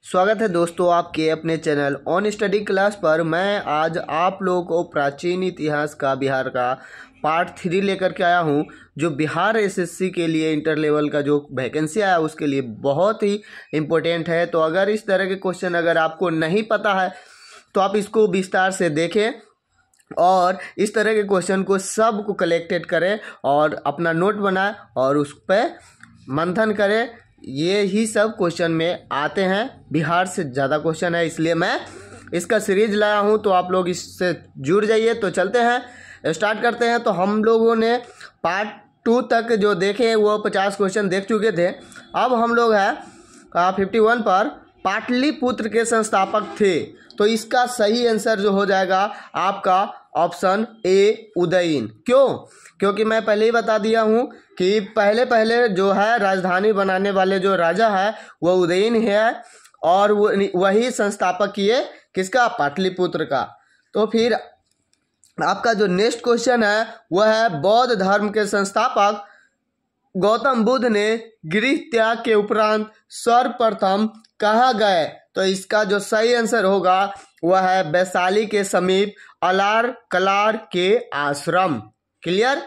स्वागत है दोस्तों आपके अपने चैनल ऑन स्टडी क्लास पर। मैं आज आप लोगों को प्राचीन इतिहास का बिहार का पार्ट 3 लेकर के आया हूं, जो बिहार एसएससी के लिए इंटर लेवल का जो वैकेंसी आया उसके लिए बहुत ही इम्पोर्टेंट है। तो अगर इस तरह के क्वेश्चन अगर आपको नहीं पता है तो आप इसको विस्तार से देखें और इस तरह के क्वेश्चन को सब को कलेक्टेड करें और अपना नोट बनाएं और उस पर मंथन करें। ये ही सब क्वेश्चन में आते हैं, बिहार से ज़्यादा क्वेश्चन है, इसलिए मैं इसका सीरीज लाया हूँ। तो आप लोग इससे जुड़ जाइए। तो चलते हैं, स्टार्ट करते हैं। तो हम लोगों ने पार्ट 2 तक जो देखे वो 50 क्वेश्चन देख चुके थे। अब हम लोग हैं 51 पर। पाटलिपुत्र के संस्थापक थे, तो इसका सही आंसर जो हो जाएगा आपका ऑप्शन ए उदयन। क्यों? क्योंकि मैं पहले ही बता दिया हूँ कि पहले जो है राजधानी बनाने वाले जो राजा है वो उदयन है और वही संस्थापक किए किसका? पाटलिपुत्र का। तो फिर आपका जो नेक्स्ट क्वेश्चन है वह है बौद्ध धर्म के संस्थापक गौतम बुद्ध ने गृह त्याग के उपरांत सर्वप्रथम कहाँ गए? तो इसका जो सही आंसर होगा वह है वैशाली के समीप अलार कलार के आश्रम। क्लियर?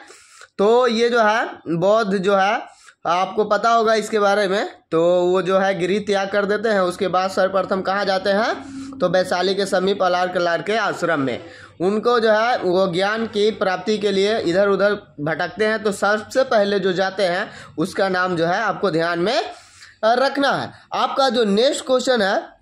तो ये जो है बौद्ध जो है आपको पता होगा इसके बारे में। तो वो जो है गृह त्याग कर देते हैं, उसके बाद सर्वप्रथम कहाँ जाते हैं? तो वैशाली के समीप अलार कलार के आश्रम में। उनको जो है वो ज्ञान की प्राप्ति के लिए इधर उधर भटकते हैं। तो सबसे पहले जो जाते हैं उसका नाम जो है आपको ध्यान में रखना है। आपका जो नेक्स्ट क्वेश्चन है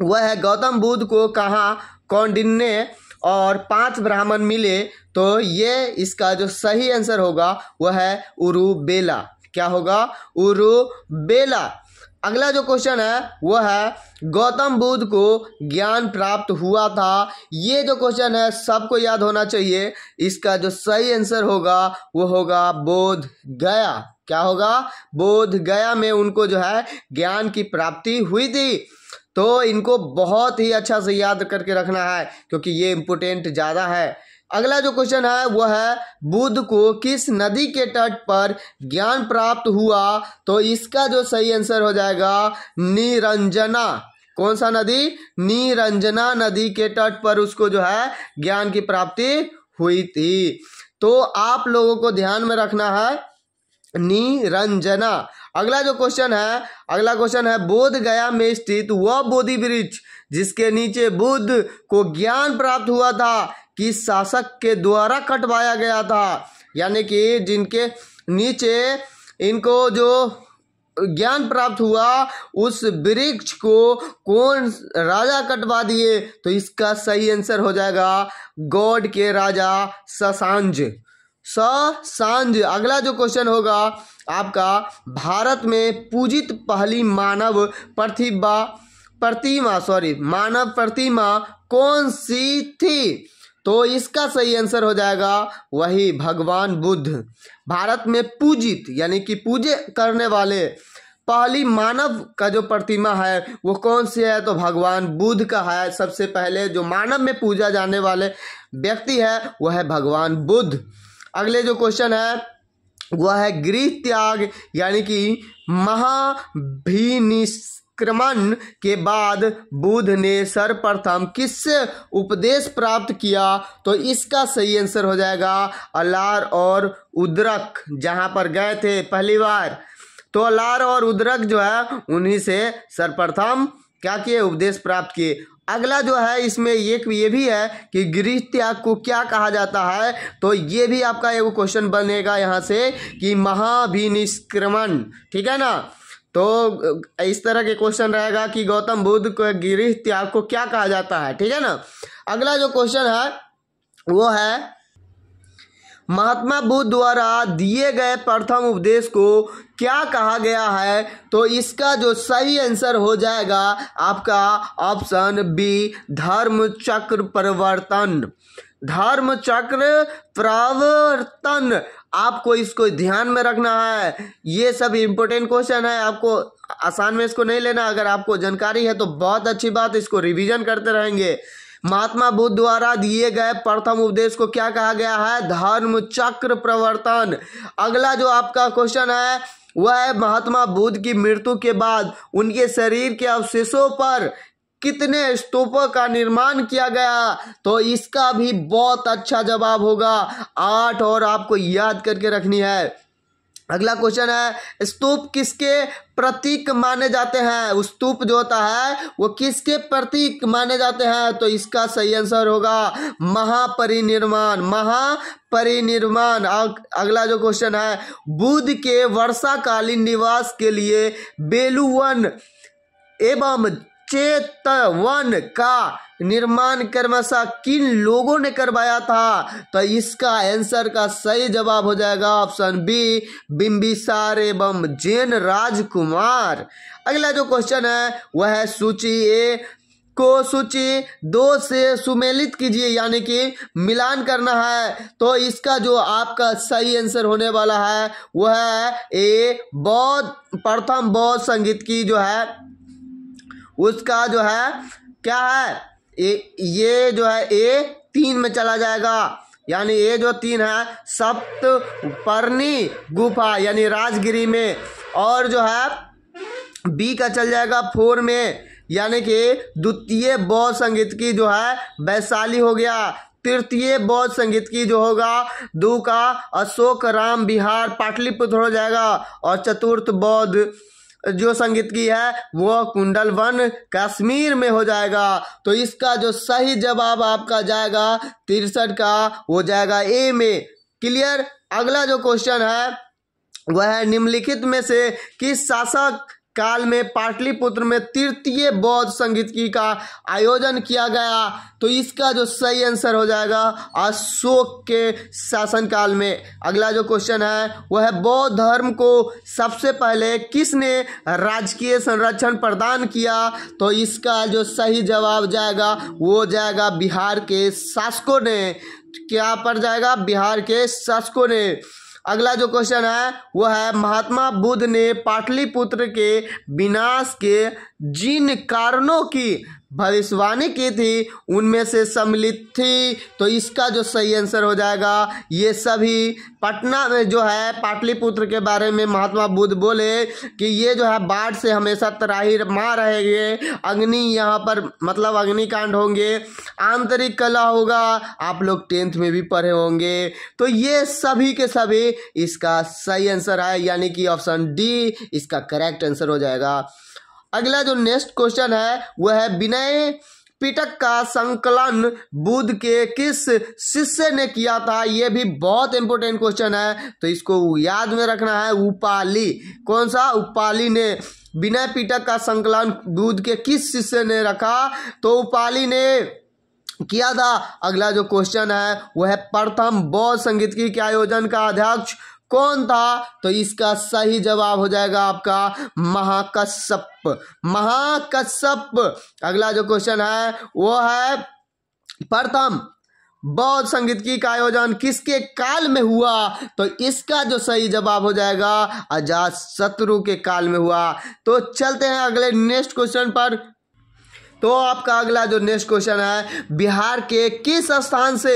वह है गौतम बुद्ध को कहाँ कौंडिन्य और 5 ब्राह्मण मिले? तो ये इसका जो सही आंसर होगा वह है उरुबेला। क्या होगा? उरुबेला। अगला जो क्वेश्चन है वह है गौतम बुद्ध को ज्ञान प्राप्त हुआ था। ये जो क्वेश्चन है सबको याद होना चाहिए। इसका जो सही आंसर होगा वो होगा बोध गया। क्या होगा? बोध गया में उनको जो है ज्ञान की प्राप्ति हुई थी। तो इनको बहुत ही अच्छा से याद करके रखना है क्योंकि ये इम्पोर्टेंट ज़्यादा है। अगला जो क्वेश्चन है वह है बुद्ध को किस नदी के तट पर ज्ञान प्राप्त हुआ? तो इसका जो सही आंसर हो जाएगा निरंजना। कौन सा नदी? निरंजना नदी के तट पर उसको जो है ज्ञान की प्राप्ति हुई थी। तो आप लोगों को ध्यान में रखना है निरंजना। अगला क्वेश्चन है बोध गया में स्थित वह बोधि वृक्ष जिसके नीचे बुद्ध को ज्ञान प्राप्त हुआ था किस शासक के द्वारा कटवाया गया था? यानी कि जिनके नीचे इनको जो ज्ञान प्राप्त हुआ उस वृक्ष को कौन राजा कटवा दिए? तो इसका सही आंसर हो जाएगा गौड़ के राजा ससांज। अगला जो क्वेश्चन होगा आपका भारत में पूजित पहली मानव प्रतिमा कौन सी थी? तो इसका सही आंसर हो जाएगा वही भगवान बुद्ध। भारत में पूजित यानी कि पूजे करने वाले पहली मानव का जो प्रतिमा है वो कौन सी है? तो भगवान बुद्ध का है। सबसे पहले जो मानव में पूजा जाने वाले व्यक्ति है वह है भगवान बुद्ध। अगले जो क्वेश्चन है वह है गृह त्याग यानी कि महाभिनिष्क्रमण के बाद बुद्ध ने सर्वप्रथम किससे उपदेश प्राप्त किया? तो इसका सही आंसर हो जाएगा अलार और उद्रक, जहां पर गए थे पहली बार। तो अलार और उद्रक जो है उन्हीं से सर्वप्रथम क्या किए? उपदेश प्राप्त किए। अगला जो है इसमें ये भी है कि गृह त्याग को क्या कहा जाता है? तो ये भी आपका एक क्वेश्चन बनेगा यहाँ से कि महाभिनिष्क्रमण। ठीक है ना? तो इस तरह के क्वेश्चन रहेगा कि गौतम बुद्ध को गृह त्याग को क्या कहा जाता है। ठीक है ना? अगला जो क्वेश्चन है वो है महात्मा बुद्ध द्वारा दिए गए प्रथम उपदेश को क्या कहा गया है? तो इसका जो सही आंसर हो जाएगा आपका ऑप्शन बी धर्म चक्र परिवर्तन। धर्म चक्र प्रवर्तन। आपको इसको ध्यान में रखना है। ये सब इम्पोर्टेंट क्वेश्चन है, आपको आसान में इसको नहीं लेना। अगर आपको जानकारी है तो बहुत अच्छी बात, इसको रिवीजन करते रहेंगे। महात्मा बुद्ध द्वारा दिए गए प्रथम उपदेश को क्या कहा गया है? धर्म चक्र प्रवर्तन। अगला जो आपका क्वेश्चन है वह है महात्मा बुद्ध की मृत्यु के बाद उनके शरीर के अवशेषों पर कितने स्तूपों का निर्माण किया गया? तो इसका भी बहुत अच्छा जवाब होगा 8 और आपको याद करके रखनी है। अगला क्वेश्चन है स्तूप किसके प्रतीक माने जाते हैं? स्तूप जो होता है वो किसके प्रतीक माने जाते हैं? तो इसका सही आंसर होगा महापरिनिर्वाण, महापरिनिर्वाण। अगला जो क्वेश्चन है बुद्ध के वर्षाकालीन निवास के लिए बेलूवन एवं चेतवन का निर्माण क्रमशः किन लोगों ने करवाया था? तो इसका आंसर का सही जवाब हो जाएगा ऑप्शन बी, बिंबिसार एवं जैन राजकुमार। अगला जो क्वेश्चन है वह है सूची ए को सूची 2 से सुमेलित कीजिए, यानी कि मिलान करना है। तो इसका जो आपका सही आंसर होने वाला है वह है ए, बौद्ध प्रथम बौद्ध संगीत की जो है उसका जो है क्या है ये जो है ए 3 में चला जाएगा, यानी ये जो 3 है सप्तपर्णी गुफा यानी राजगिरी में, और जो है बी का चल जाएगा 4 में, यानी कि द्वितीय बौद्ध संगीत की जो है वैशाली हो गया। तृतीय बौद्ध संगीत की जो होगा 2 का अशोक राम विहार पाटलिपुत्र हो जाएगा, और चतुर्थ बौद्ध जो संगीत की है वो कुंडलवन कश्मीर में हो जाएगा। तो इसका जो सही जवाब आपका जाएगा 63 का हो जाएगा ए में। क्लियर। अगला जो क्वेश्चन है वह है निम्नलिखित में से किस शासक काल में पाटलिपुत्र में तृतीय बौद्ध संगीत की का आयोजन किया गया? तो इसका जो सही आंसर हो जाएगा अशोक के शासनकाल में। अगला जो क्वेश्चन है वह है बौद्ध धर्म को सबसे पहले किसने राजकीय संरक्षण प्रदान किया? तो इसका जो सही जवाब जाएगा वो जाएगा बिहार के शासकों ने। क्या पड़ जाएगा? बिहार के शासकों ने। अगला जो क्वेश्चन है वह है महात्मा बुद्ध ने पाटलिपुत्र के विनाश के जिन कारणों की भविष्यवाणी की थी उनमें से सम्मिलित थी। तो इसका जो सही आंसर हो जाएगा ये सभी पटना में जो है पाटलिपुत्र के बारे में महात्मा बुद्ध बोले कि ये जो है बाढ़ से हमेशा त्राही मार रहेंगे, अग्नि यहाँ पर मतलब अग्निकांड होंगे, आंतरिक कला होगा, आप लोग 10th में भी पढ़े होंगे। तो ये सभी के सभी इसका सही आंसर है, यानी कि ऑप्शन डी इसका करेक्ट आंसर हो जाएगा। अगला जो नेक्स्ट क्वेश्चन है वह है विनय पिटक का संकलन बुद्ध के किस शिष्य ने किया था? यह भी बहुत इंपॉर्टेंट क्वेश्चन है, तो इसको याद में रखना है। उपाली, कौन सा? उपाली ने विनय पिटक का संकलन बुद्ध के किस शिष्य ने रखा? तो उपाली ने किया था। अगला जो क्वेश्चन है वह है प्रथम बौद्ध संगीत के आयोजन का अध्यक्ष कौन था? तो इसका सही जवाब हो जाएगा आपका महाकश्यप, महाकश्यप। अगला जो क्वेश्चन है वो है प्रथम बौद्ध संगीत की का आयोजन किसके काल में हुआ? तो इसका जो सही जवाब हो जाएगा अजातशत्रु के काल में हुआ। तो चलते हैं अगले नेक्स्ट क्वेश्चन पर। तो आपका अगला जो नेक्स्ट क्वेश्चन है बिहार के किस स्थान से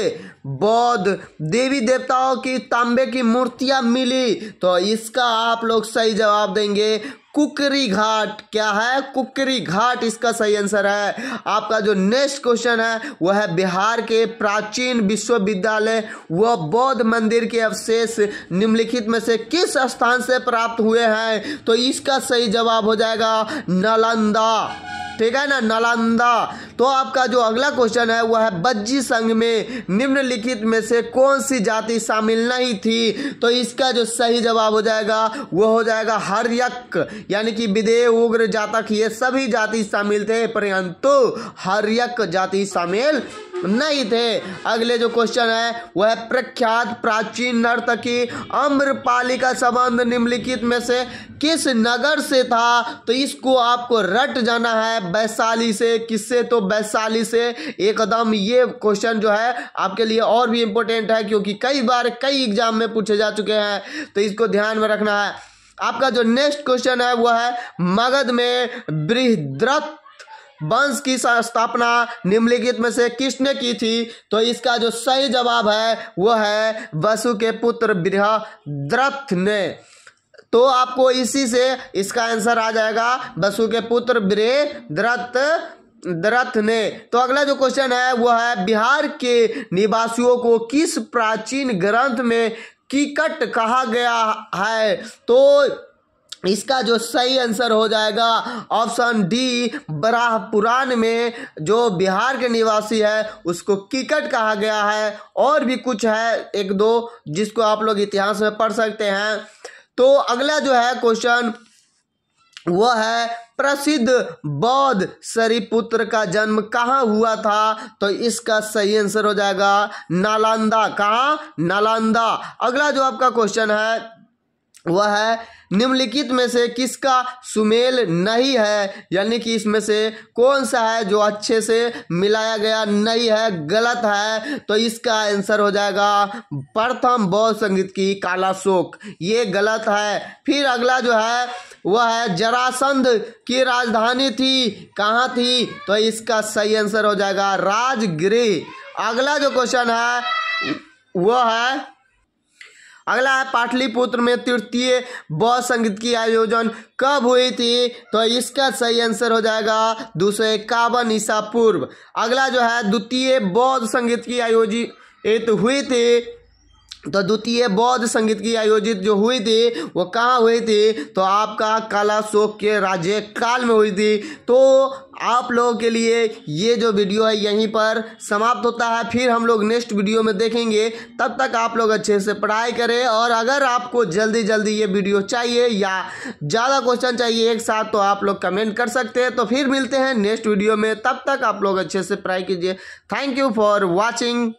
बौद्ध देवी देवताओं की तांबे की मूर्तियां मिली? तो इसका आप लोग सही जवाब देंगे कुकरी घाट। क्या है? कुकरी घाट इसका सही आंसर है। आपका जो नेक्स्ट क्वेश्चन है वह है बिहार के प्राचीन विश्वविद्यालय व बौद्ध मंदिर के अवशेष निम्नलिखित में से किस स्थान से प्राप्त हुए हैं? तो इसका सही जवाब हो जाएगा नालंदा। ठीक है ना, नालंदा। तो आपका जो अगला क्वेश्चन है वह है बज्जी संघ में निम्नलिखित में से कौन सी जाति शामिल नहीं थी? तो इसका जो सही जवाब हो जाएगा वो हो जाएगा हर्यक, यानी कि विदेह उग्र जातक ये सभी जाति शामिल थे, परंतु हर्यक जाति शामिल नहीं थे। अगले जो क्वेश्चन है वह प्रख्यात प्राचीन नर्तकी आम्रपाली का संबंध निम्नलिखित में से किस नगर से था? तो इसको आपको रट जाना है वैशाली से। किससे? तो वैशाली से। एकदम ये क्वेश्चन जो है आपके लिए और भी इम्पोर्टेंट है क्योंकि कई बार कई एग्जाम में पूछे जा चुके हैं, तो इसको ध्यान में रखना है। आपका जो नेक्स्ट क्वेश्चन है वह है मगध में बृहद्रथ वंश की स्थापना निम्नलिखित में से किसने की थी? तो इसका जो सही जवाब है वो है वसु के पुत्र बृहद्रथ ने। तो आपको इसी से इसका आंसर आ जाएगा वसु के पुत्र बृहद्रथ ने। तो अगला जो क्वेश्चन है वो है बिहार के निवासियों को किस प्राचीन ग्रंथ में कीकट कहा गया है? तो इसका जो सही आंसर हो जाएगा ऑप्शन डी, बराह पुराण में जो बिहार के निवासी है उसको कीकट कहा गया है। और भी कुछ है एक दो जिसको आप लोग इतिहास में पढ़ सकते हैं। तो अगला जो है क्वेश्चन वो है प्रसिद्ध बौद्ध शरीपुत्र का जन्म कहाँ हुआ था? तो इसका सही आंसर हो जाएगा नालंदा। कहाँ? नालंदा। अगला जो आपका क्वेश्चन है वह है निम्नलिखित में से किसका सुमेल नहीं है, यानी कि इसमें से कौन सा है जो अच्छे से मिलाया गया नहीं है, गलत है? तो इसका आंसर हो जाएगा प्रथम बौद्ध संगीत की कालाशोक, ये गलत है। फिर अगला जो है वह है जरासंध की राजधानी थी, कहाँ थी? तो इसका सही आंसर हो जाएगा राजगृह। अगला जो क्वेश्चन है वह है अगला है पाटलिपुत्र में तृतीय बौद्ध संगीत की आयोजन कब हुई थी? तो इसका सही आंसर हो जाएगा 251 ईसा पूर्व। अगला जो है द्वितीय बौद्ध संगीत की आयोजित हुई थी, तो द्वितीय बौद्ध संगीत की आयोजित जो हुई थी वो कहाँ हुई थी? तो आपका कालाशोक के राज्य काल में हुई थी। तो आप लोगों के लिए ये जो वीडियो है यहीं पर समाप्त होता है। फिर हम लोग नेक्स्ट वीडियो में देखेंगे। तब तक आप लोग अच्छे से पढ़ाई करें, और अगर आपको जल्दी जल्दी ये वीडियो चाहिए या ज़्यादा क्वेश्चन चाहिए एक साथ तो आप लोग कमेंट कर सकते हैं। तो फिर मिलते हैं नेक्स्ट वीडियो में, तब तक आप लोग अच्छे से पढ़ाई कीजिए। Thank you for watching.